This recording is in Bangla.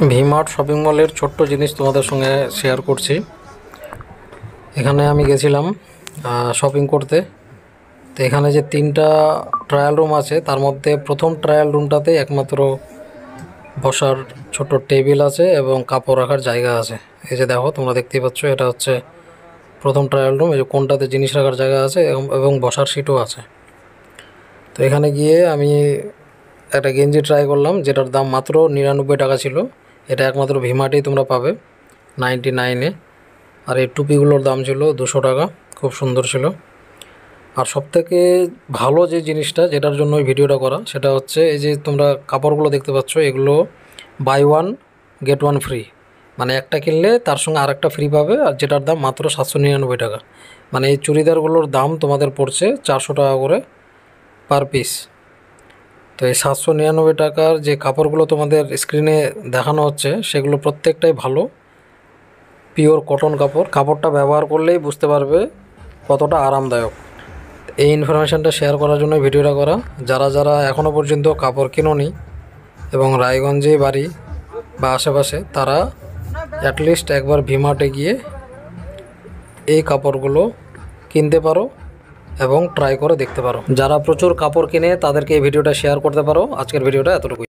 ভিমার্ট শপিং মলের ছোট্ট জিনিস তোমাদের সঙ্গে শেয়ার করছি। এখানে আমি গেছিলাম শপিং করতে। তো এখানে যে 3টা ট্রায়াল রুম আছে, তার মধ্যে প্রথম ট্রায়াল রুমটাতে একমাত্র বসার ছোট টেবিল আছে এবং কাপড় রাখার জায়গা আছে। এই যে দেখো, তোমরা দেখতেই পাচ্ছ, এটা হচ্ছে প্রথম ট্রায়াল রুম। এই যে কোনটাতে জিনিস রাখার জায়গা আছে এবং বসার সিটও আছে। তো এখানে গিয়ে আমি একটা গেঞ্জি ট্রাই করলাম, যেটার দাম মাত্র 99 টাকা ছিল। এটা একমাত্র ভিমার্টেই তোমরা পাবে 99-এ। আর এই টুপিগুলোর দাম ছিল 200 টাকা, খুব সুন্দর ছিল। আর সবথেকে ভালো যে জিনিসটা, যেটার জন্য ওই ভিডিওটা করা, সেটা হচ্ছে এই যে তোমরা কাপড়গুলো দেখতে পাচ্ছ, এগুলো buy one get one free. মানে একটা কিনলে তার সঙ্গে আরেকটা ফ্রি পাবে, আর যেটার দাম মাত্র 799 টাকা। মানে এই চুড়িদারগুলোর দাম তোমাদের পড়ছে 400 টাকা করে পার পিস। তো এই 799 টাকার যে কাপড়গুলো তোমাদের স্ক্রিনে দেখানো হচ্ছে, সেগুলো প্রত্যেকটাই ভালো পিওর কটন কাপড়। কাপড়টা ব্যবহার করলেই বুঝতে পারবে কতটা আরামদায়ক। এই ইনফরমেশানটা শেয়ার করার জন্য ভিডিওটা করা। যারা যারা এখনও পর্যন্ত কাপড় কেনোনি এবং রায়গঞ্জে বাড়ি বা আশেপাশে, তারা অ্যাটলিস্ট একবার ভিমার্টে গিয়ে এই কাপড়গুলো কিনতে পারো এবং ট্রাই করে দেখতে পারো। যারা প্রচুর কাপড় কিনে, তাদেরকে এই ভিডিওটা শেয়ার করতে পারো। আজকের ভিডিওটা এতটুকুই।